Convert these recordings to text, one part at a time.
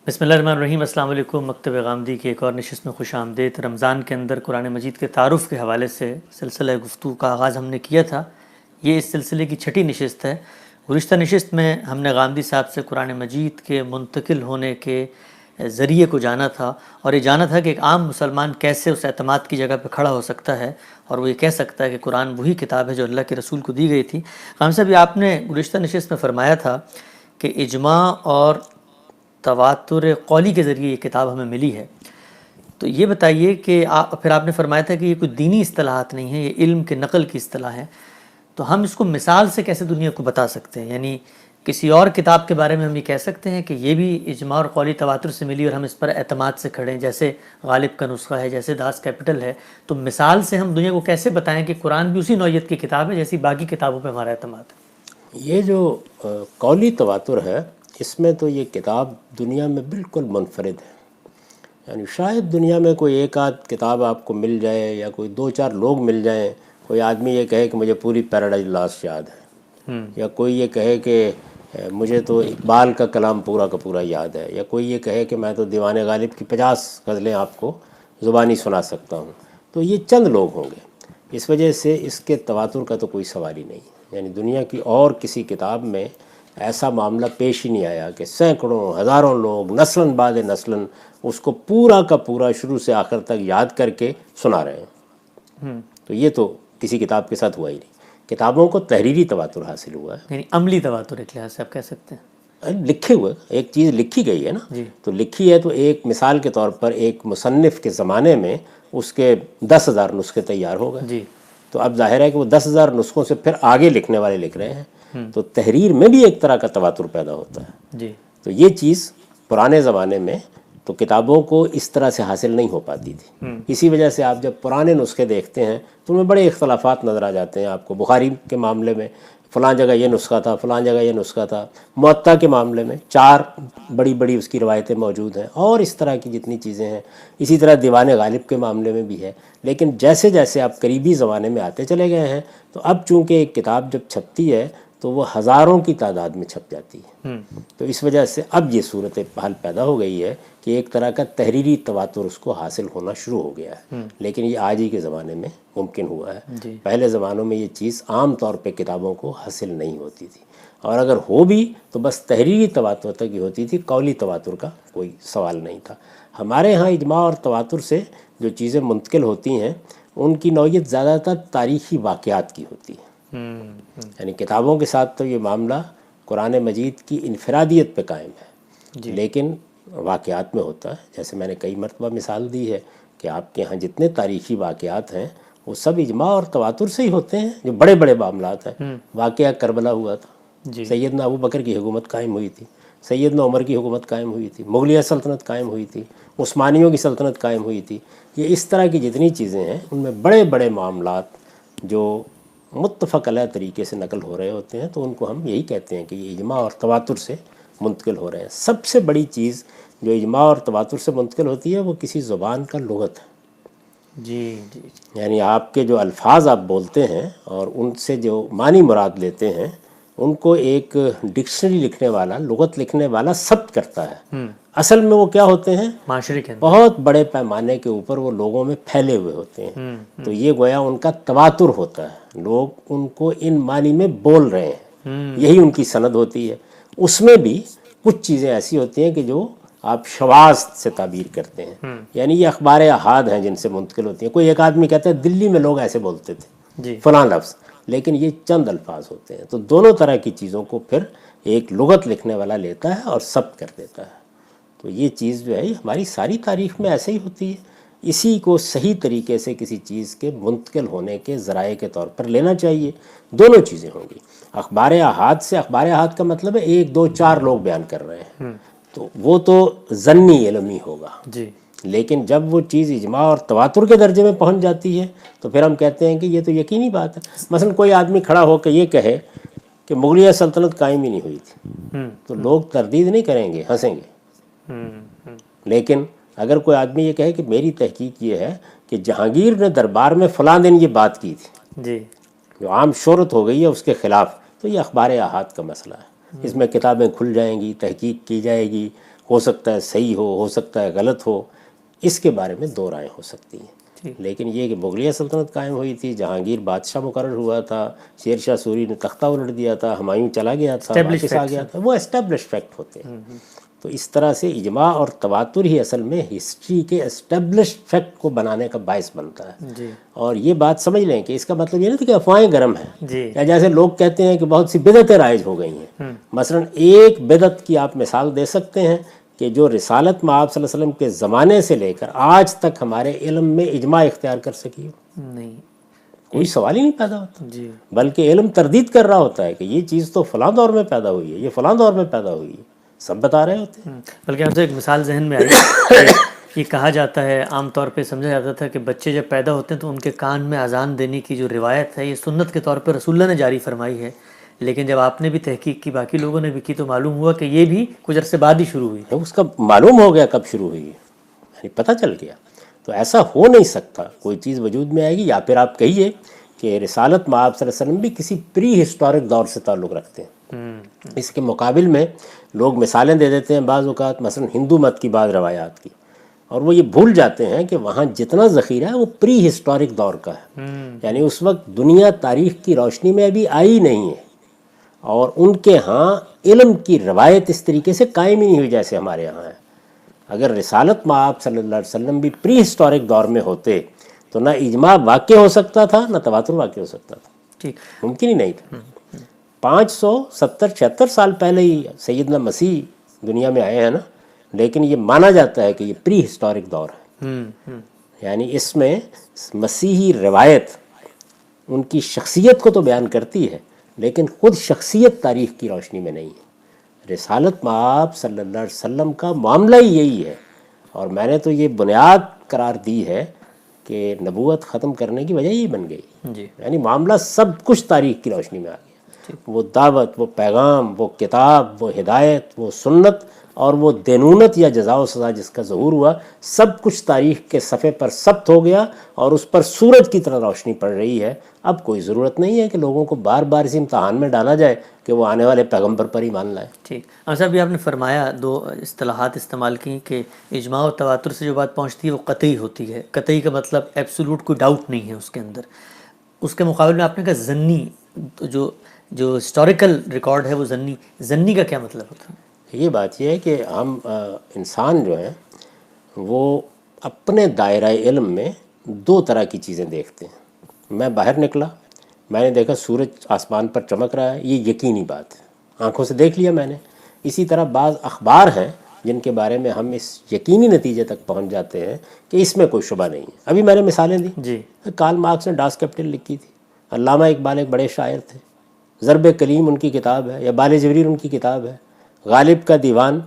بسم اللہ الرحمن الرحیم۔ السلام علیکم۔ مکتب غامدی کی ایک اور نشست میں خوش آمدید۔ رمضان کے اندر قرآن مجید کے تعارف کے حوالے سے سلسلہ گفتگو کا آغاز ہم نے کیا تھا۔ یہ اس سلسلے کی چھٹی نشست ہے۔ گزشتہ نشست میں ہم نے غامدی صاحب سے قرآن مجید کے منتقل ہونے کے ذریعے کو جانا تھا، اور یہ جانا تھا کہ ایک عام مسلمان کیسے اس اعتماد کی جگہ پہ کھڑا ہو سکتا ہے اور وہ یہ کہہ سکتا ہے کہ قرآن وہی کتاب ہے جو اللہ کے رسول کو دی گئی تھی۔ غام صاحب، آپ نے گزشتہ نشست میں فرمایا تھا کہ اجماع اور تواتر قولی کے ذریعے یہ کتاب ہمیں ملی ہے۔ تو یہ بتائیے کہ پھر آپ نے فرمایا تھا کہ یہ کوئی دینی اصطلاحات نہیں ہیں، یہ علم کے نقل کی اصطلاح ہے، تو ہم اس کو مثال سے کیسے دنیا کو بتا سکتے ہیں؟ یعنی کسی اور کتاب کے بارے میں ہم یہ کہہ سکتے ہیں کہ یہ بھی اجماع اور قولی تواتر سے ملی اور ہم اس پر اعتماد سے کھڑے ہیں، جیسے غالب کا نسخہ ہے، جیسے داس کیپٹل ہے، تو مثال سے ہم دنیا کو کیسے بتائیں کہ قرآن بھی اسی نوعیت کی کتاب ہے جیسی باقی کتابوں پہ ہمارا اعتماد ہے؟ یہ جو قولی تواتر ہے، اس میں تو یہ کتاب دنیا میں بالکل منفرد ہے۔ یعنی شاید دنیا میں کوئی ایک آدھ کتاب آپ کو مل جائے، یا کوئی دو چار لوگ مل جائیں، کوئی آدمی یہ کہے کہ مجھے پوری پیراڈائز لاسٹ یاد ہے، یا کوئی یہ کہے کہ مجھے تو اقبال کا کلام پورا کا پورا یاد ہے، یا کوئی یہ کہے کہ میں تو دیوان غالب کی 50 غزلیں آپ کو زبانی سنا سکتا ہوں۔ تو یہ چند لوگ ہوں گے، اس وجہ سے اس کے تواتر کا تو کوئی سوال ہی نہیں۔ یعنی دنیا کی اور کسی کتاب میں ایسا معاملہ پیش ہی نہیں آیا کہ سینکڑوں ہزاروں لوگ نسلاً بعد نسلاً اس کو پورا کا پورا شروع سے آخر تک یاد کر کے سنا رہے ہیں۔ تو یہ تو کسی کتاب کے ساتھ ہوا ہی نہیں۔ کتابوں کو تحریری تواتر حاصل ہوا ہے، یعنی عملی تواتر ایک لحاظ سے آپ کہہ سکتے ہیں۔ لکھے ہوئے ایک چیز لکھی گئی ہے نا، تو لکھی ہے تو ایک مثال کے طور پر ایک مصنف کے زمانے میں اس کے 10,000 نسخے تیار ہو گئے، تو اب ظاہر ہے کہ وہ 10,000 نسخوں سے پھر آگے لکھنے والے لکھ رہے ہیں، تو تحریر میں بھی ایک طرح کا تواتر پیدا ہوتا ہے۔ تو یہ چیز پرانے زمانے میں تو کتابوں کو اس طرح سے حاصل نہیں ہو پاتی تھی۔ اسی وجہ سے آپ جب پرانے نسخے دیکھتے ہیں تو ان میں بڑے اختلافات نظر آ جاتے ہیں آپ کو۔ بخاری کے معاملے میں فلاں جگہ یہ نسخہ تھا، فلاں جگہ یہ نسخہ تھا۔ موطا کے معاملے میں 4 بڑی بڑی اس کی روایتیں موجود ہیں، اور اس طرح کی جتنی چیزیں ہیں، اسی طرح دیوان غالب کے معاملے میں بھی ہے۔ لیکن جیسے جیسے آپ قریبی زمانے میں آتے چلے گئے ہیں، تو اب چونکہ ایک کتاب جب چھپتی ہے تو وہ ہزاروں کی تعداد میں چھپ جاتی ہے، تو اس وجہ سے اب یہ صورت حال پیدا ہو گئی ہے کہ ایک طرح کا تحریری تواتر اس کو حاصل ہونا شروع ہو گیا ہے۔ لیکن یہ آج ہی کے زمانے میں ممکن ہوا ہے، پہلے زمانوں میں یہ چیز عام طور پہ کتابوں کو حاصل نہیں ہوتی تھی، اور اگر ہو بھی تو بس تحریری تواتر تک ہی ہوتی تھی، قولی تواتر کا کوئی سوال نہیں تھا۔ ہمارے ہاں اجماع اور تواتر سے جو چیزیں منتقل ہوتی ہیں ان کی نوعیت زیادہ تر تاریخی واقعات کی ہوتی ہے۔ یعنی کتابوں کے ساتھ تو یہ معاملہ قرآن مجید کی انفرادیت پہ قائم ہے، لیکن واقعات میں ہوتا ہے۔ جیسے میں نے کئی مرتبہ مثال دی ہے کہ آپ کے ہاں جتنے تاریخی واقعات ہیں وہ سب اجماع اور تواتر سے ہی ہوتے ہیں، جو بڑے بڑے معاملات ہیں۔ واقعہ کربلا ہوا تھا، سیدنا ابو بکر کی حکومت قائم ہوئی تھی، سیدنا عمر کی حکومت قائم ہوئی تھی، مغلیہ سلطنت قائم ہوئی تھی، عثمانیوں کی سلطنت قائم ہوئی تھی۔ یہ اس طرح کی جتنی چیزیں ہیں ان میں بڑے بڑے معاملات جو متفق علیہ طریقے سے نقل ہو رہے ہوتے ہیں، تو ان کو ہم یہی کہتے ہیں کہ یہ اجماع اور تواتر سے منتقل ہو رہے ہیں۔ سب سے بڑی چیز جو اجماع اور تواتر سے منتقل ہوتی ہے وہ کسی زبان کا لغت ہے۔ یعنی آپ کے جو الفاظ آپ بولتے ہیں اور ان سے جو معنی مراد لیتے ہیں، ان کو ایک ڈکشنری لکھنے والا، لغت لکھنے والا ثبت کرتا ہے۔ اصل میں وہ کیا ہوتے ہیں؟ معاشرے کے بہت بڑے پیمانے کے اوپر وہ لوگوں میں پھیلے ہوئے ہوتے ہیں، تو یہ گویا ان کا تواتر ہوتا ہے، لوگ ان کو ان معنی میں بول رہے ہیں، یہی ان کی سند ہوتی ہے۔ اس میں بھی کچھ چیزیں ایسی ہوتی ہیں کہ جو آپ شواذ سے تعبیر کرتے ہیں، یعنی یہ اخبار احاد ہیں جن سے منتقل ہوتی ہیں۔ کوئی ایک آدمی کہتا ہے دلی میں لوگ ایسے بولتے تھے فلاں لفظ، لیکن یہ چند الفاظ ہوتے ہیں۔ تو دونوں طرح کی چیزوں کو پھر ایک لغت لکھنے والا لیتا ہے اور ثبت کر دیتا ہے۔ تو یہ چیز جو ہے ہماری ساری تاریخ میں ایسے ہی ہوتی ہے۔ اسی کو صحیح طریقے سے کسی چیز کے منتقل ہونے کے ذرائع کے طور پر لینا چاہیے۔ دونوں چیزیں ہوں گی۔ اخبار احاد سے، اخبار احاد کا مطلب ہے 1 2 4 لوگ بیان کر رہے ہیں، تو وہ تو ظنی علم ہی ہوگا۔ لیکن جب وہ چیز اجماع اور تواتر کے درجے میں پہنچ جاتی ہے تو پھر ہم کہتے ہیں کہ یہ تو یقینی بات ہے۔ مثلا کوئی آدمی کھڑا ہو کے یہ کہے کہ مغلیہ سلطنت قائم ہی نہیں ہوئی تھی، تو لوگ تردید نہیں کریں گے، ہنسیں گے۔ لیکن اگر کوئی آدمی یہ کہے کہ میری تحقیق یہ ہے کہ جہانگیر نے دربار میں فلاں دن یہ بات کی تھی، جو عام شہرت ہو گئی ہے اس کے خلاف، تو یہ اخبار احاد کا مسئلہ ہے۔ اس میں کتابیں کھل جائیں گی، تحقیق کی جائے گی، ہو سکتا ہے صحیح ہو سکتا ہے غلط ہو، اس کے بارے میں دو رائیں ہو سکتی ہیں۔ لیکن یہ کہ مغلیہ سلطنت قائم ہوئی تھی، جہانگیر بادشاہ مقرر ہوا تھا، شیر شاہ سوری نے تختہ الٹ دیا تھا، ہمایوں چلا گیا تھا، واپس آ گیا تھا، وہ اسٹیبلش فیکٹ ہوتے ہیں۔ تو اس طرح سے اجماع اور تواتر ہی اصل میں ہسٹری کے اسٹیبلش فیکٹ کو بنانے کا باعث بنتا ہے۔ اور یہ بات سمجھ لیں کہ اس کا مطلب یہ نہیں تھا کہ افواہیں گرم ہیں، یا جیسے لوگ کہتے ہیں کہ بہت سی بدعتیں رائج ہو گئی ہیں۔ مثلا ایک بدعت کی آپ مثال دے سکتے ہیں کہ جو رسالت مآب صلی اللہ علیہ وسلم کے زمانے سے لے کر آج تک ہمارے علم میں اجماع اختیار کر سکی ہو؟ نہیں، کوئی سوال ہی نہیں پیدا ہوتا، بلکہ علم تردید کر رہا ہوتا ہے کہ یہ چیز تو فلاں دور میں پیدا ہوئی ہے، یہ فلاں دور میں پیدا ہوئی ہے، سب بتا رہے ہوتے ہیں۔ بلکہ ہم سے ایک مثال ذہن میں آئی، یہ کہا جاتا ہے، عام طور پہ سمجھا جاتا تھا کہ بچے جب پیدا ہوتے ہیں تو ان کے کان میں اذان دینے کی جو روایت ہے یہ سنت کے طور پہ رسول اللہ نے جاری فرمائی ہے، لیکن جب آپ نے بھی تحقیق کی، باقی لوگوں نے بھی کی، تو معلوم ہوا کہ یہ بھی کچھ عرصے بعد ہی شروع ہوئی۔ اس کا معلوم ہو گیا کب شروع ہوئی، یعنی پتہ چل گیا۔ تو ایسا ہو نہیں سکتا، کوئی چیز وجود میں آئے گی، یا پھر آپ کہیے کہ رسالت مآب صلی اللہ علیہ وسلم بھی کسی پری ہسٹورک دور سے تعلق رکھتے ہیں۔ اس کے مقابل میں لوگ مثالیں دے دیتے ہیں بعض اوقات، مثلا ہندو مت کی بعض روایات کی، اور وہ یہ بھول جاتے ہیں کہ وہاں جتنا ذخیرہ ہے وہ پری ہسٹورک دور کا ہے، یعنی اس وقت دنیا تاریخ کی روشنی میں ابھی آئی نہیں ہے، اور ان کے ہاں علم کی روایت اس طریقے سے قائم ہی نہیں ہوئی جیسے ہمارے یہاں ہے۔ اگر رسالت مآب صلی اللہ علیہ وسلم بھی پری ہسٹورک دور میں ہوتے تو نہ اجماع واقع ہو سکتا تھا، نہ تواتر واقع ہو سکتا تھا، ممکن ہی نہیں تھا۔ 570-76 سال پہلے ہی سیدنا مسیح دنیا میں آئے ہیں نا، لیکن یہ مانا جاتا ہے کہ یہ پری ہسٹورک دور ہے، یعنی اس میں مسیحی روایت ان کی شخصیت کو تو بیان کرتی ہے، لیکن خود شخصیت تاریخ کی روشنی میں نہیں ہے۔ رسالت مآب صلی اللہ علیہ وسلم کا معاملہ ہی یہی ہے، اور میں نے تو یہ بنیاد قرار دی ہے کہ نبوت ختم کرنے کی وجہ ہی بن گئی، یعنی معاملہ سب کچھ تاریخ کی روشنی میں آ گیا، وہ دعوت، وہ پیغام، وہ کتاب، وہ ہدایت، وہ سنت، اور وہ دینونت یا جزا و سزا جس کا ظہور ہوا، سب کچھ تاریخ کے صفحے پر ثبت ہو گیا، اور اس پر سورج کی طرح روشنی پڑ رہی ہے۔ اب کوئی ضرورت نہیں ہے کہ لوگوں کو بار بار اس امتحان میں ڈالا جائے کہ وہ آنے والے پیغمبر پر ہی مان لائے۔ ٹھیک، اچھا، ابھی آپ نے فرمایا، دو اصطلاحات استعمال کی کہ اجماع و تواتر سے جو بات پہنچتی ہے وہ قطعی ہوتی ہے۔ قطعی کا مطلب ایبسولوٹ کوئی ڈاؤٹ نہیں ہے اس کے اندر۔ اس کے مقابل میں آپ نے کہا ضنی، جو ہسٹوریکل ریکارڈ ہے وہ ضنی کا کیا مطلب ہوتا ہے؟ یہ بات یہ ہے کہ ہم انسان جو ہیں وہ اپنے دائرہ علم میں دو طرح کی چیزیں دیکھتے ہیں۔ میں باہر نکلا، میں نے دیکھا سورج آسمان پر چمک رہا ہے، یہ یقینی بات ہے، آنکھوں سے دیکھ لیا میں نے۔ اسی طرح بعض اخبار ہیں جن کے بارے میں ہم اس یقینی نتیجے تک پہنچ جاتے ہیں کہ اس میں کوئی شبہ نہیں ہے۔ ابھی میں نے مثالیں دی، کارل مارکس نے ڈاس کیپٹل لکھی تھی، علامہ اقبال ایک بڑے شاعر تھے، ضرب کلیم ان کی کتاب ہے، یا بال جبریل ان کی کتاب ہے، غالب کا دیوان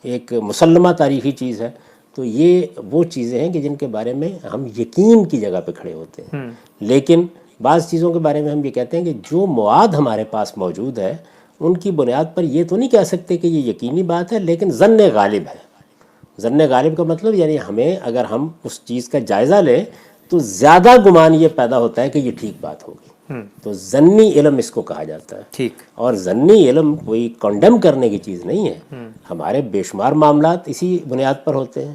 ایک مسلمہ تاریخی چیز ہے۔ تو یہ وہ چیزیں ہیں کہ جن کے بارے میں ہم یقین کی جگہ پہ کھڑے ہوتے ہیں، لیکن بعض چیزوں کے بارے میں ہم یہ کہتے ہیں کہ جو مواد ہمارے پاس موجود ہے ان کی بنیاد پر یہ تو نہیں کہہ سکتے کہ یہ یقینی بات ہے، لیکن ظن غالب ہے۔ ظن غالب کا مطلب یعنی ہمیں اگر ہم اس چیز کا جائزہ لیں تو زیادہ گمان یہ پیدا ہوتا ہے کہ یہ ٹھیک بات ہوگی، تو ظنی علم اس کو کہا جاتا ہے۔ ٹھیک، اور ظنی علم کوئی کنڈیم کرنے کی چیز نہیں ہے، ہمارے بے شمار معاملات اسی بنیاد پر ہوتے ہیں،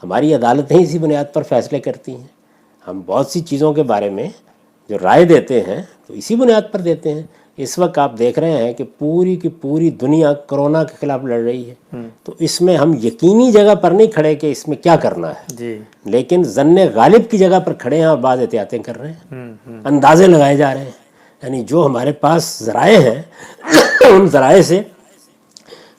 ہماری عدالتیں اسی بنیاد پر فیصلے کرتی ہیں، ہم بہت سی چیزوں کے بارے میں جو رائے دیتے ہیں تو اسی بنیاد پر دیتے ہیں۔ اس وقت آپ دیکھ رہے ہیں کہ پوری کی پوری دنیا کرونا کے خلاف لڑ رہی ہے، تو اس میں ہم یقینی جگہ پر نہیں کھڑے کہ اس میں کیا کرنا ہے، لیکن ظن غالب کی جگہ پر کھڑے ہیں اور بعض احتیاطیں کر رہے ہیں، اندازے لگائے جا رہے ہیں، یعنی جو ہمارے پاس ذرائع ہیں ان ذرائع سے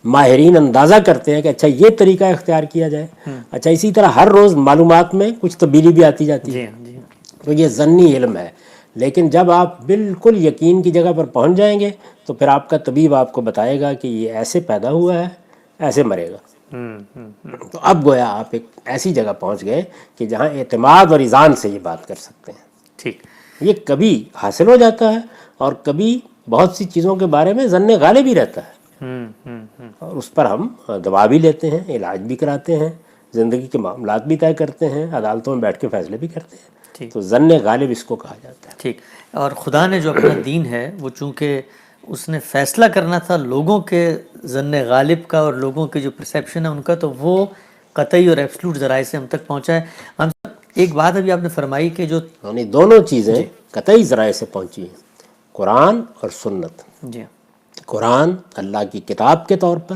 ماہرین اندازہ کرتے ہیں کہ اچھا یہ طریقہ اختیار کیا جائے۔ اچھا، اسی طرح ہر روز معلومات میں کچھ تبدیلی بھی آتی جاتی ہے، تو یہ ظنی علم ہے۔ لیکن جب آپ بالکل یقین کی جگہ پر پہنچ جائیں گے تو پھر آپ کا طبیب آپ کو بتائے گا کہ یہ ایسے پیدا ہوا ہے، ایسے مرے گا، تو اب گویا آپ ایک ایسی جگہ پہنچ گئے کہ جہاں اعتماد اور اذعان سے یہ بات کر سکتے ہیں۔ ٹھیک، یہ کبھی حاصل ہو جاتا ہے اور کبھی بہت سی چیزوں کے بارے میں ظن غالب ہی رہتا ہے، اور اس پر ہم دوا بھی لیتے ہیں، علاج بھی کراتے ہیں، زندگی کے معاملات بھی طے کرتے ہیں، عدالتوں میں بیٹھ کے فیصلے بھی کرتے ہیں۔ تو ظن غالب اس کو کہا جاتا ہے۔ ٹھیک، اور خدا نے جو اپنا دین ہے وہ چونکہ اس نے فیصلہ کرنا تھا لوگوں کے ظن غالب کا اور لوگوں کے جو پرسیپشن ہے ان کا، تو وہ قطعی اور ایبسلوٹ ذرائع سے ہم تک پہنچا ہے. ہم ایک بات ابھی آپ نے فرمائی کہ جو یعنی دونوں چیزیں قطعی ذرائع سے پہنچی ہیں، قرآن اور سنت. جی قرآن اللہ کی کتاب کے طور پر،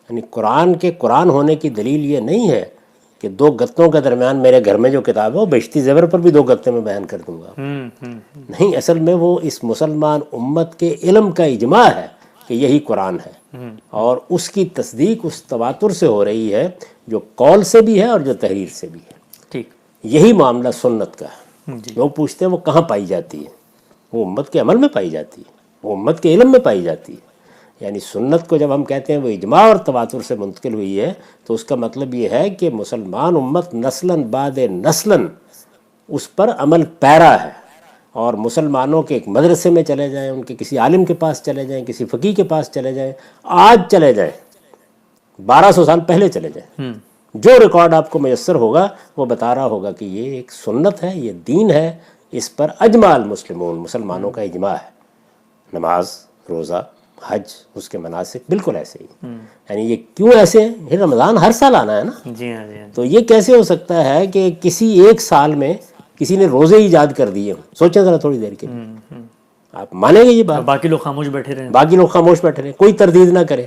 یعنی قرآن کے قرآن ہونے کی دلیل یہ نہیں ہے کہ دو گتوں کے درمیان میرے گھر میں جو کتاب ہے وہ بہشتی زیور پر بھی دو گتے میں بیان کر دوں گا. نہیں، اصل میں وہ اس مسلمان امت کے علم کا اجماع ہے کہ یہی قرآن ہے، اور اس کی تصدیق اس تواتر سے ہو رہی ہے جو قول سے بھی ہے اور جو تحریر سے بھی ہے. ٹھیک. یہی معاملہ سنت کا ہے. لوگ پوچھتے ہیں وہ کہاں پائی جاتی ہے؟ وہ امت کے عمل میں پائی جاتی ہے، وہ امت کے علم میں پائی جاتی ہے. یعنی سنت کو جب ہم کہتے ہیں وہ اجماع اور تواتر سے منتقل ہوئی ہے، تو اس کا مطلب یہ ہے کہ مسلمان امت نسلاً بعد نسلاً اس پر عمل پیرا ہے. اور مسلمانوں کے ایک مدرسے میں چلے جائیں، ان کے کسی عالم کے پاس چلے جائیں، کسی فقیہ کے پاس چلے جائیں، آج چلے جائیں، 1200 سال پہلے چلے جائیں، جو ریکارڈ آپ کو میسر ہوگا وہ بتا رہا ہوگا کہ یہ ایک سنت ہے، یہ دین ہے، اس پر اجماع المسلمون، مسلمانوں کا اجماع ہے. نماز، روزہ، حج، اس کے مناسک بالکل ایسے ہی. یعنی یہ کیوں ایسے ہیں؟ یہ رمضان ہر سال آنا ہے نا. جی ہاں جی ہاں. تو یہ کیسے ہو سکتا ہے کہ کسی ایک سال میں کسی نے روزے ایجاد کر دیے ہوں؟ سوچیں ذرا تھوڑی دیر کے لیے. آپ مانیں گے یہ بات؟ باقی لوگ خاموش بیٹھے رہے. باقی لوگ خاموش بیٹھے رہے، کوئی تردید نہ کرے،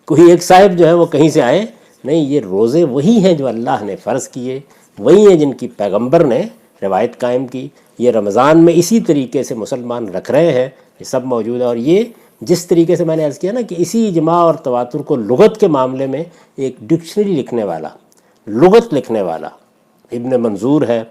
کوئی ایک صاحب جو ہے وہ کہیں سے آئے. نہیں، یہ روزے وہی ہیں جو اللہ نے فرض کیے، وہی ہیں جن کی پیغمبر نے روایت قائم کی. یہ رمضان میں اسی طریقے سے مسلمان رکھ رہے ہیں، یہ سب موجود ہے. اور یہ جس طریقے سے میں نے عرض کیا نا کہ اسی اجماع اور تواتر کو لغت کے معاملے میں ایک ڈکشنری لکھنے والا، لغت لکھنے والا ابن منظور ہے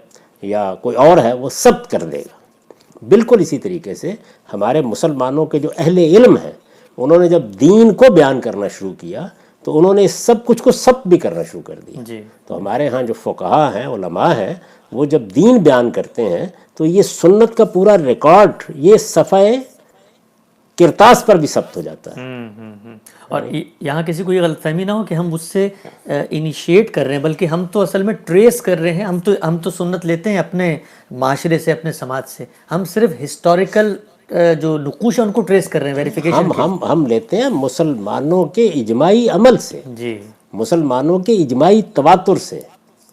یا کوئی اور ہے، وہ ثبت کر دے گا. بالکل اسی طریقے سے ہمارے مسلمانوں کے جو اہل علم ہیں، انہوں نے جب دین کو بیان کرنا شروع کیا تو انہوں نے اس سب کچھ کو ثبت بھی کرنا شروع کر دیا. تو ہمارے ہاں جو فقہا ہیں، علماء ہیں، وہ جب دین بیان کرتے ہیں تو یہ سنت کا پورا ریکارڈ یہ صفحہ کرتاس پر بھی ثبت ہو جاتا ہے. اور یہاں کسی کو یہ غلط فہمی نہ ہو کہ ہم اس سے انیشیٹ کر رہے ہیں، بلکہ ہم تو اصل میں ٹریس کر رہے ہیں. ہم تو سنت لیتے ہیں اپنے معاشرے سے، اپنے سماج سے. ہم صرف ہسٹوریکل جو نقوش ہیں ان کو ٹریس کر رہے ہیں، ویریفیکیشن. ہم لیتے ہیں مسلمانوں کے اجماعی عمل سے، جی، مسلمانوں کے اجماعی تواتر سے.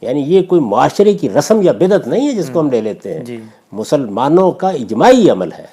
یعنی یہ کوئی معاشرے کی رسم یا بدعت نہیں ہے جس کو ہم لے لیتے ہیں. مسلمانوں کا اجماعی عمل ہے،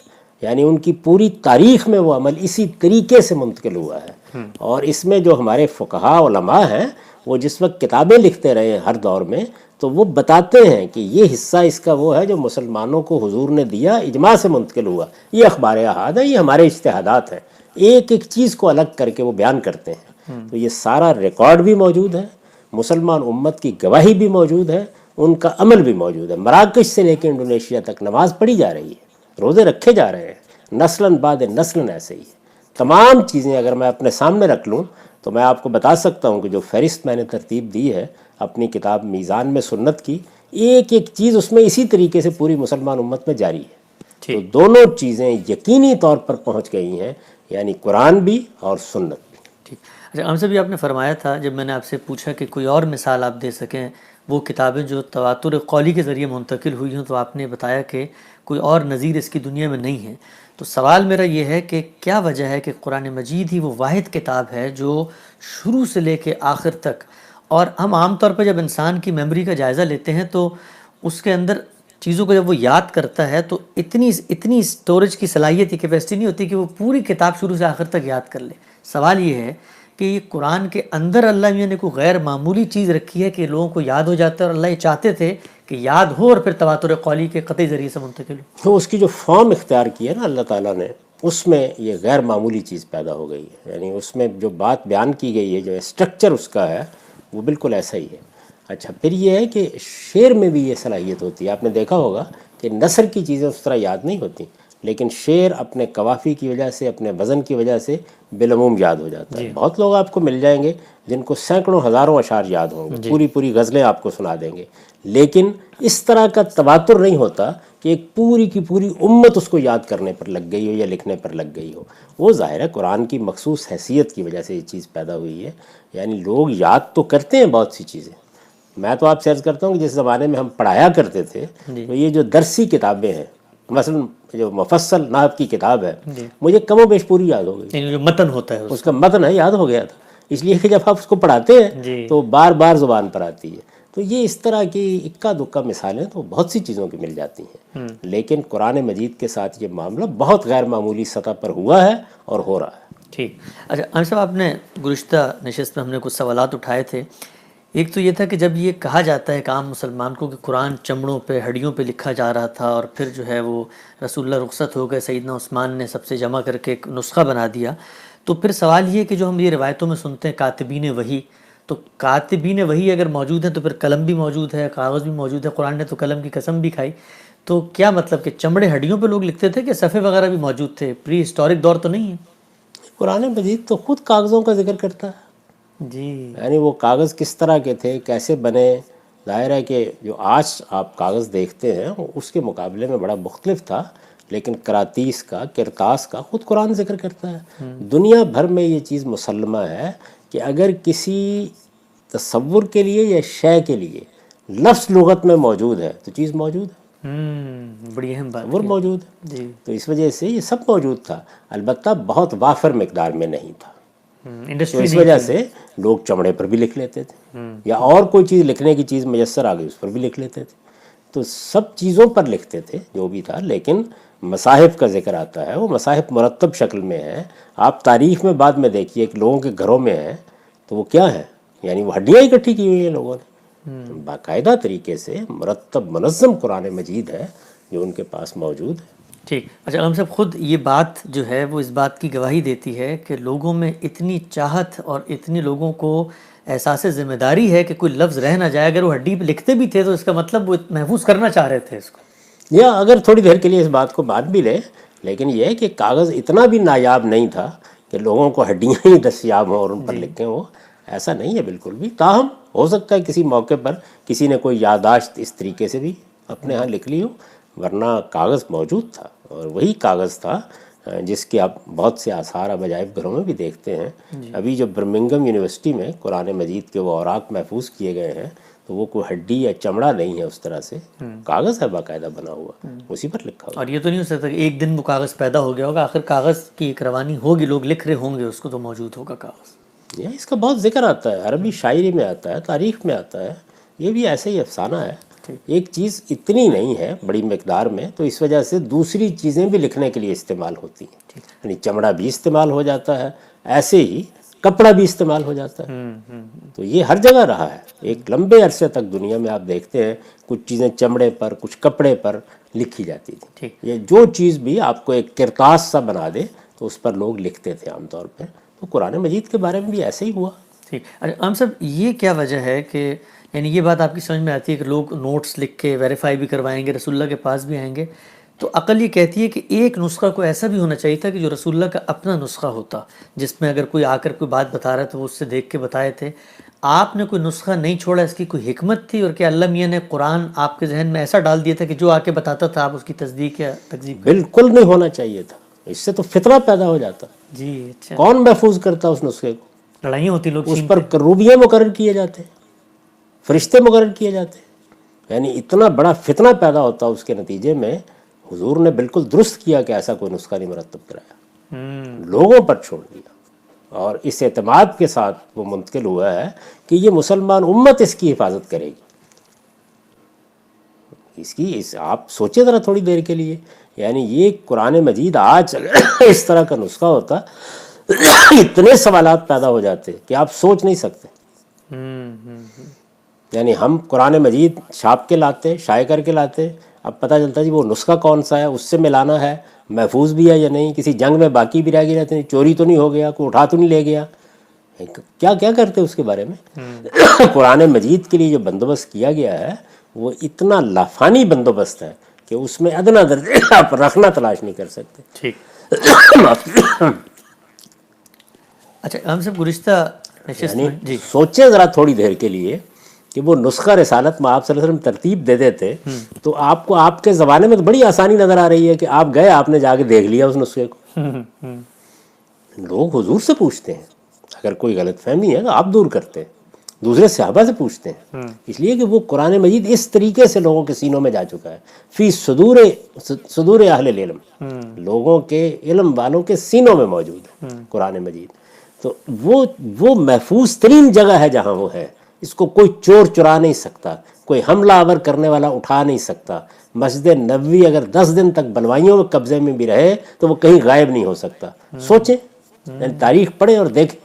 یعنی ان کی پوری تاریخ میں وہ عمل اسی طریقے سے منتقل ہوا ہے. اور اس میں جو ہمارے فقہا علماء ہیں وہ جس وقت کتابیں لکھتے رہے ہیں ہر دور میں، تو وہ بتاتے ہیں کہ یہ حصہ اس کا وہ ہے جو مسلمانوں کو حضور نے دیا، اجماع سے منتقل ہوا. یہ اخبار احاد ہے، یہ ہمارے اجتہادات ہیں. ایک ایک چیز کو الگ کر کے وہ بیان کرتے ہیں. تو یہ سارا ریکارڈ بھی موجود ہے، مسلمان امت کی گواہی بھی موجود ہے، ان کا عمل بھی موجود ہے. مراکش سے لے کے انڈونیشیا تک نماز پڑھی جا رہی ہے، روزے رکھے جا رہے ہیں، نسلاً بعد نسلاً ایسے ہی ہے. تمام چیزیں اگر میں اپنے سامنے رکھ لوں تو میں آپ کو بتا سکتا ہوں کہ جو فہرست میں نے ترتیب دی ہے اپنی کتاب میزان میں سنت کی، ایک ایک چیز اس میں اسی طریقے سے پوری مسلمان امت میں جاری ہے. تو دونوں چیزیں یقینی طور پر پہنچ گئی ہیں، یعنی قرآن بھی اور سنت بھی. ٹھیک. اچھا، ہم سے بھی آپ نے فرمایا تھا جب میں نے آپ سے پوچھا کہ کوئی اور مثال آپ دے سکیں وہ کتابیں جو تواتر قولی کے ذریعے منتقل ہوئی ہوں، تو آپ نے بتایا کہ کوئی اور نظیر اس کی دنیا میں نہیں ہے. تو سوال میرا یہ ہے کہ کیا وجہ ہے کہ قرآن مجید ہی وہ واحد کتاب ہے جو شروع سے لے کے آخر تک، اور ہم عام طور پہ جب انسان کی میموری کا جائزہ لیتے ہیں تو اس کے اندر چیزوں کو جب وہ یاد کرتا ہے تو اتنی اسٹوریج کی صلاحیت کی کیپیسٹی نہیں ہوتی کہ وہ پوری کتاب شروع سے آخر تک یاد کر لے. سوال یہ ہے کہ یہ قرآن کے اندر اللہ میاں نے کوئی غیر معمولی چیز رکھی ہے کہ لوگوں کو یاد ہو جاتا ہے، اور اللہ یہ چاہتے تھے کہ یاد ہو اور پھر تواتر قولی کے قطعی ذریعے سے منتقل ہو. تو اس کی جو فارم اختیار کی ہے نا اللہ تعالیٰ نے، اس میں یہ غیر معمولی چیز پیدا ہو گئی ہے. یعنی اس میں جو بات بیان کی گئی ہے، جو اسٹرکچر اس کا ہے، وہ بالکل ایسا ہی ہے. اچھا، پھر یہ ہے کہ شعر میں بھی یہ صلاحیت ہوتی ہے. آپ نے دیکھا ہوگا کہ نثر کی چیزیں اس طرح یاد نہیں ہوتی، لیکن شعر اپنے قوافی کی وجہ سے، اپنے وزن کی وجہ سے بالعموم یاد ہو جاتا ہے. بہت لوگ آپ کو مل جائیں گے جن کو سینکڑوں ہزاروں اشعار یاد ہوں گے، پوری پوری غزلیں آپ کو سنا دیں گے، لیکن اس طرح کا تواتر نہیں ہوتا کہ ایک پوری کی پوری امت اس کو یاد کرنے پر لگ گئی ہو یا لکھنے پر لگ گئی ہو. وہ ظاہر ہے قرآن کی مخصوص حیثیت کی وجہ سے یہ چیز پیدا ہوئی ہے. یعنی لوگ یاد تو کرتے ہیں بہت سی چیزیں. میں تو آپ سے عرض کرتا ہوں کہ جس زمانے میں ہم پڑھایا کرتے تھے تو یہ جو درسی کتابیں ہیں، مثلا جو مفصل نحو کی کتاب ہے مجھے کم و بیش پوری یاد ہو گئی. جو متن ہوتا ہے اس کا متن ہے یاد ہو گیا تھا، اس لیے کہ جب آپ اس کو پڑھاتے ہیں تو بار بار زبان پر آتی ہے. تو یہ اس طرح کی اکا دکا مثالیں تو بہت سی چیزوں کی مل جاتی ہیں، لیکن قرآن مجید کے ساتھ یہ معاملہ بہت غیر معمولی سطح پر ہوا ہے اور ہو رہا ہے. ٹھیک. اچھا عامر صاحب، آپ نے گزشتہ نشست میں ہم نے کچھ سوالات اٹھائے تھے. ایک تو یہ تھا کہ جب یہ کہا جاتا ہے کہ عام مسلمان کو کہ قرآن چمڑوں پہ ہڈیوں پہ لکھا جا رہا تھا اور پھر جو ہے وہ رسول اللہ رخصت ہو گئے، سیدنا عثمان نے سب سے جمع کر کے ایک نسخہ بنا دیا، تو پھر سوال یہ کہ جو ہم یہ روایتوں میں سنتے ہیں کاتبین وحی، تو کاتبین وحی اگر موجود ہیں تو پھر قلم بھی موجود ہے، کاغذ بھی موجود ہے. قرآن نے تو قلم کی قسم بھی کھائی. تو کیا مطلب کہ چمڑے ہڈیوں پہ لوگ لکھتے تھے کہ صفحے وغیرہ بھی موجود تھے؟ پری ہسٹورک دور تو نہیں ہے؟ قرآن مجید تو خود کاغذوں کا ذکر کرتا ہے. جی، یعنی وہ کاغذ کس طرح کے تھے، کیسے بنے. ظاہر ہے کہ جو آج آپ کاغذ دیکھتے ہیں اس کے مقابلے میں بڑا مختلف تھا، لیکن کراتیس کا، کرتاس کا خود قرآن ذکر کرتا ہے. دنیا بھر میں یہ چیز مسلمہ ہے کہ اگر کسی تصور کے لیے یا شے کے لیے لفظ لغت میں موجود ہے تو چیز موجود ہے. بڑی اہم بات. تصور موجود ہے. جی. تو اس وجہ سے یہ سب موجود تھا، البتہ بہت وافر مقدار میں نہیں تھا. تو اس وجہ سے لوگ چمڑے پر بھی لکھ لیتے تھے، یا اور کوئی چیز لکھنے کی چیز میسر آ گئی اس پر بھی لکھ لیتے تھے. تو سب چیزوں پر لکھتے تھے جو بھی تھا. لیکن مصاحف کا ذکر آتا ہے، وہ مصاحف مرتب شکل میں ہیں. آپ تاریخ میں بعد میں دیکھیے کہ لوگوں کے گھروں میں ہیں تو وہ کیا ہیں، یعنی وہ ہڈیاں اکٹھی کی ہوئی ہیں لوگوں نے. باقاعدہ طریقے سے مرتب منظم قرآن مجید ہے جو ان کے پاس موجود ہے. ٹھیک. اچھا ہم صاحب، خود یہ بات جو ہے وہ اس بات کی گواہی دیتی ہے کہ لوگوں میں اتنی چاہت اور اتنی لوگوں کو احساس ذمہ داری ہے کہ کوئی لفظ رہ نہ جائے. اگر وہ ہڈی پہ لکھتے بھی تھے تو اس کا مطلب وہ محفوظ کرنا چاہ رہے تھے اس کو. یا اگر تھوڑی دیر کے لیے اس بات کو مان بھی لے، لیکن یہ ہے کہ کاغذ اتنا بھی نایاب نہیں تھا کہ لوگوں کو ہڈیاں ہی دستیاب ہوں اور ان پر لکھیں. وہ ایسا نہیں ہے بالکل بھی. تاہم ہو سکتا ہے کسی موقع پر کسی نے کوئی یادداشت اس طریقے سے بھی اپنے ہاں لکھ لی ہو، ورنہ کاغذ موجود تھا. اور وہی کاغذ تھا جس کے آپ بہت سے آثار اب عجائب گھروں میں بھی دیکھتے ہیں. ابھی جو برمنگم یونیورسٹی میں قرآن مجید کے وہ اوراق محفوظ کیے گئے ہیں تو وہ کوئی ہڈی یا چمڑا نہیں ہے، اس طرح سے کاغذ ہے باقاعدہ بنا ہوا، اسی پر لکھا ہوا. اور یہ تو نہیں ہو سکتا کہ ایک دن وہ کاغذ پیدا ہو گیا ہوگا. آخر کاغذ کی ایک روانی ہوگی، لوگ لکھ رہے ہوں گے اس کو، تو موجود ہوگا کاغذ. اس کا بہت ذکر آتا ہے، عربی شاعری میں آتا ہے، تاریخ میں آتا ہے. یہ بھی ایسے ہی افسانہ ہے. ایک چیز اتنی نہیں ہے بڑی مقدار میں، تو اس وجہ سے دوسری چیزیں بھی لکھنے کے لیے استعمال ہوتی ہیں. یعنی چمڑا بھی استعمال ہو جاتا ہے، ایسے ہی کپڑا بھی استعمال ہو جاتا ہے. تو یہ ہر جگہ رہا ہے. ایک لمبے عرصے تک دنیا میں آپ دیکھتے ہیں کچھ چیزیں چمڑے پر، کچھ کپڑے پر لکھی جاتی تھی. یہ جو چیز بھی آپ کو ایک کرتاس سا بنا دے تو اس پر لوگ لکھتے تھے عام طور پہ. تو قرآن مجید کے بارے میں بھی ایسے ہی ہوا. ٹھیک. اچھا عام صاحب، یہ کیا وجہ ہے کہ یعنی یہ بات آپ کی سمجھ میں آتی ہے کہ لوگ نوٹس لکھ کے ویریفائی بھی کروائیں گے، رسول اللہ کے پاس بھی آئیں گے، تو عقل یہ کہتی ہے کہ ایک نسخہ کو ایسا بھی ہونا چاہیے تھا کہ جو رسول اللہ کا اپنا نسخہ ہوتا، جس میں اگر کوئی آ کر کوئی بات بتا رہا ہے تو وہ اس سے دیکھ کے بتائے تھے. آپ نے کوئی نسخہ نہیں چھوڑا، اس کی کوئی حکمت تھی؟ اور کیا اللہ میاں نے قرآن آپ کے ذہن میں ایسا ڈال دیا تھا کہ جو آ کے بتاتا تھا آپ اس کی تصدیق یا تکذیب؟ بالکل نہیں ہونا چاہیے تھا. اس سے تو فطرہ پیدا ہو جاتا. جی. اچھا. کون محفوظ کرتا اس نسخے کو؟ لڑائیاں ہوتی، لوگ اس پر کروبیاں مقرر کیے جاتے، فرشتے مقرر کیے جاتے. یعنی اتنا بڑا فتنہ پیدا ہوتا. اس کے نتیجے میں حضور نے بالکل درست کیا کہ ایسا کوئی نسخہ نہیں مرتب کرایا، لوگوں پر چھوڑ دیا. اور اس اعتماد کے ساتھ وہ منتقل ہوا ہے کہ یہ مسلمان امت اس کی حفاظت کرے گی. آپ سوچیں ذرا تھوڑی دیر کے لیے. یعنی یہ قرآن مجید آج اس طرح کا نسخہ ہوتا اتنے سوالات پیدا ہو جاتے کہ آپ سوچ نہیں سکتے. یعنی ہم قرآن مجید چھاپ کے لاتے، شائع کر کے لاتے، اب پتہ چلتا جی وہ نسخہ کون سا ہے، اس سے ملانا ہے، محفوظ بھی ہے یا نہیں، کسی جنگ میں باقی بھی رہ گیا، چوری تو نہیں ہو گیا، کوئی اٹھا تو نہیں لے گیا. کیا کیا کرتے اس کے بارے میں. قرآن مجید کے لیے جو بندوبست کیا گیا ہے وہ اتنا لافانی بندوبست ہے کہ اس میں ادنا درجے آپ رکھنا تلاش نہیں کر سکتے. ٹھیک. اچھا ہم سب گزشتہ نشست میں جی سوچیں ذرا تھوڑی دیر کے لیے کہ وہ نسخہ رسالت میں آپ صلی اللہ علیہ وسلم ترتیب دے دیتے تو آپ کو آپ کے زمانے میں تو بڑی آسانی نظر آ رہی ہے کہ آپ گئے، آپ نے جا کے دیکھ لیا اس نسخے کو. لوگ حضور سے پوچھتے ہیں، اگر کوئی غلط فہمی ہے تو آپ دور کرتے ہیں. دوسرے صحابہ سے پوچھتے ہیں، اس لیے کہ وہ قرآن مجید اس طریقے سے لوگوں کے سینوں میں جا چکا ہے، فی صدور اہل العلم، لوگوں کے علم والوں کے سینوں میں موجود ہے قرآن مجید. تو وہ محفوظ ترین جگہ ہے جہاں وہ ہے، اس کو کوئی چور چرا نہیں سکتا، کوئی حملہ آور کرنے والا اٹھا نہیں سکتا. مسجد نبوی اگر 10 دن تک بلوائیوں کے قبضے میں بھی رہے تو وہ کہیں غائب نہیں ہو سکتا. سوچیں، تاریخ پڑھیں اور دیکھیں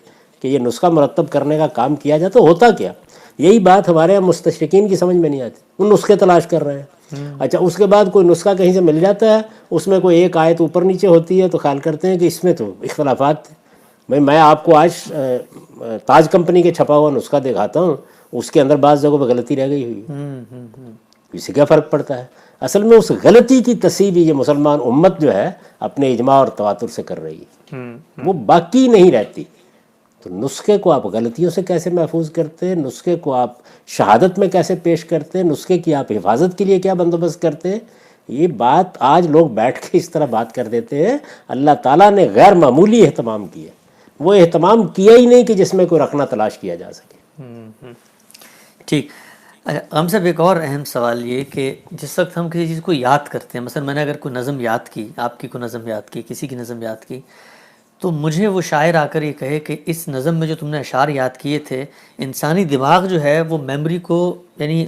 کہ یہ نسخہ مرتب کرنے کا کام کیا جائے تو ہوتا کیا. یہی بات ہمارے یہاں مستشرقین کی سمجھ میں نہیں آتی، وہ نسخے تلاش کر رہے ہیں. اچھا، اس کے بعد کوئی نسخہ کہیں سے مل جاتا ہے، اس میں کوئی ایک آیت اوپر نیچے ہوتی ہے تو خیال کرتے ہیں کہ اس میں تو اختلافات تھے. بھائی میں آپ کو آج تاج کمپنی کے چھپا ہوا نسخہ دکھاتا ہوں، اس کے اندر بعض جگہوں پہ غلطی رہ گئی ہوئی، اس سے کیا فرق پڑتا ہے؟ اصل میں اس غلطی کی تصحیح بھی یہ مسلمان امت جو ہے اپنے اجماع اور تواتر سے کر رہی ہے، وہ باقی نہیں رہتی. تو نسخے کو آپ غلطیوں سے کیسے محفوظ کرتے، نسخے کو آپ شہادت میں کیسے پیش کرتے، نسخے کی آپ حفاظت کے لیے کیا بندوبست کرتے، یہ بات آج لوگ بیٹھ کے اس طرح بات کر دیتے ہیں. اللہ تعالیٰ نے غیر معمولی اہتمام کیا، وہ اہتمام کیا ہی نہیں کہ جس میں کوئی رکھنا تلاش کیا جا سکے. ٹھیک. ہم صاحب ایک اور اہم سوال یہ کہ جس وقت ہم کسی چیز کو یاد کرتے ہیں، مثلا میں نے اگر کوئی نظم یاد کی، آپ کی کوئی نظم یاد کی، کسی کی نظم یاد کی، تو مجھے وہ شاعر آ کر یہ کہے کہ اس نظم میں جو تم نے اشعار یاد کیے تھے، انسانی دماغ جو ہے وہ میموری کو یعنی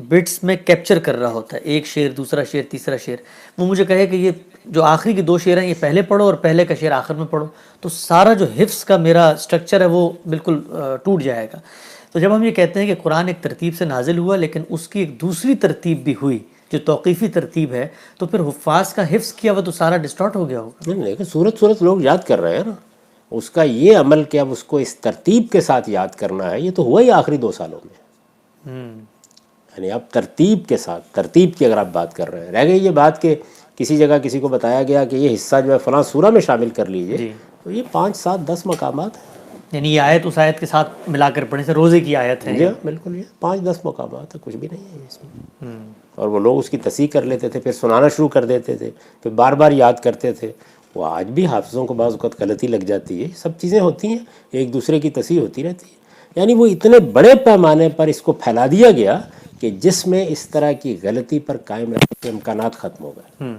بٹس میں کیپچر کر رہا ہوتا ہے، ایک شعر، دوسرا شعر، تیسرا شعر. وہ مجھے کہے کہ یہ جو آخری کے 2 شعر ہیں یہ پہلے پڑھو اور پہلے کا شعر آخر میں پڑھو، تو سارا جو حفظ کا میرا سٹرکچر ہے وہ بالکل ٹوٹ جائے گا. تو جب ہم یہ کہتے ہیں کہ قرآن ایک ترتیب سے نازل ہوا لیکن اس کی ایک دوسری ترتیب بھی ہوئی جو توقیفی ترتیب ہے، تو پھر حفاظ کا حفظ کیا ہوا تو سارا ڈسٹارٹ ہو گیا ہوگا. نہیں، لیکن صورت لوگ یاد کر رہے ہیں نا، اس کا یہ عمل کہ اب اس کو اس ترتیب کے ساتھ یاد کرنا ہے، یہ تو ہوا ہی آخری 2 سالوں میں. یعنی اب ترتیب کے ساتھ، ترتیب کی اگر آپ بات کر رہے ہیں، رہ گئی یہ بات کہ کسی جگہ کسی کو بتایا گیا کہ یہ حصہ جو ہے فلاں سورہ میں شامل کر لیجئے، تو یہ 5 7 10 مقامات ہیں. یعنی یہ آیت اس آیت کے ساتھ ملا کر پڑھنے سے روزے کی آیت ہے. جی بالکل، یہ 5 10 مقامات ہے، کچھ بھی نہیں ہے اس میں. اور وہ لوگ اس کی تصحیح کر لیتے تھے، پھر سنانا شروع کر دیتے تھے، پھر بار بار یاد کرتے تھے. وہ آج بھی حافظوں کو بعض اوقات غلطی لگ جاتی ہے، سب چیزیں ہوتی ہیں، ایک دوسرے کی تصحیح ہوتی رہتی ہے. یعنی وہ اتنے بڑے پیمانے پر اس کو پھیلا دیا گیا کہ جس میں اس طرح کی غلطی پر قائم رہنے کے امکانات ختم ہو گئے.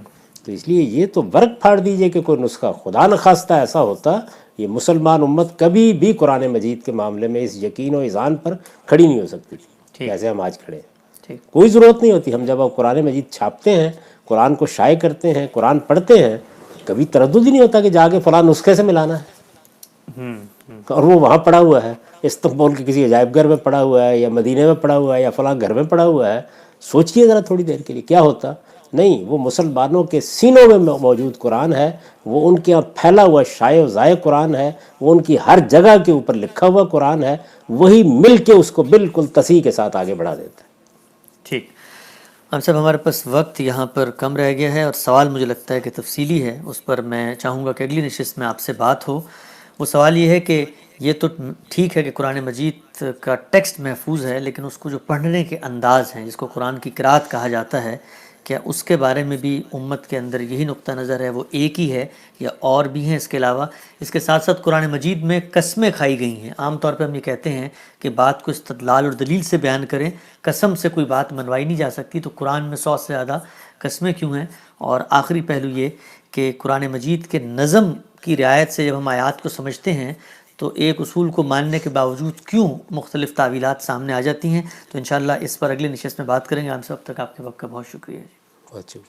تو اس لیے یہ تو ورق پھاڑ دیجئے کہ کوئی نسخہ خدا نخواستہ ایسا ہوتا، یہ مسلمان امت کبھی بھی قرآن مجید کے معاملے میں اس یقین و اذعان پر کھڑی نہیں ہو سکتی تھی جیسے ہم آج کھڑے ہیں. کوئی ضرورت نہیں ہوتی. ہم جب اب قرآن مجید چھاپتے ہیں، قرآن کو شائع کرتے ہیں، قرآن پڑھتے ہیں، کبھی تردد ہی نہیں ہوتا کہ جا کے فلاں نسخے سے ملانا ہے. اور وہ وہاں پڑا ہوا ہے، استنبول کے کسی عجائب گھر میں پڑا ہوا ہے، یا مدینے میں پڑا ہوا ہے، یا فلاں گھر میں پڑا ہوا ہے. سوچئے ذرا تھوڑی دیر کے لیے کیا ہوتا. نہیں، وہ مسلمانوں کے سینوں میں موجود قرآن ہے، وہ ان کے یہاں پھیلا ہوا شائع و زائع قرآن ہے، وہ ان کی ہر جگہ کے اوپر لکھا ہوا قرآن ہے، وہی مل کے اس کو بالکل تصحیح کے ساتھ آگے بڑھا دیتا ہے. ٹھیک. ہم صاحب ہمارے پاس وقت یہاں پر کم رہ گیا ہے اور سوال مجھے لگتا ہے کہ تفصیلی ہے، اس پر میں چاہوں گا کہ اگلی نشست میں آپ سے بات ہو. وہ سوال یہ ہے کہ یہ تو ٹھیک ہے کہ قرآن مجید کا ٹیکسٹ محفوظ ہے، لیکن اس کو جو پڑھنے کے انداز ہیں جس کو قرآن کی قرات کہا جاتا ہے، کیا اس کے بارے میں بھی امت کے اندر یہی نقطہ نظر ہے، وہ ایک ہی ہے یا اور بھی ہیں اس کے علاوہ؟ اس کے ساتھ ساتھ قرآن مجید میں قسمیں کھائی گئی ہیں. عام طور پہ ہم یہ کہتے ہیں کہ بات کو استدلال اور دلیل سے بیان کریں، قسم سے کوئی بات منوائی نہیں جا سکتی، تو قرآن میں 100 سے زیادہ قسمیں کیوں ہیں؟ اور آخری پہلو یہ کہ قرآن مجید کے نظم کی رعایت سے جب ہم آیات کو سمجھتے ہیں تو ایک اصول کو ماننے کے باوجود کیوں مختلف تعویلات سامنے آ جاتی ہیں؟ تو انشاءاللہ اس پر اگلی نشست میں بات کریں گے. ہم سب تک آپ کے وقت کا بہت شکریہ. اچھا.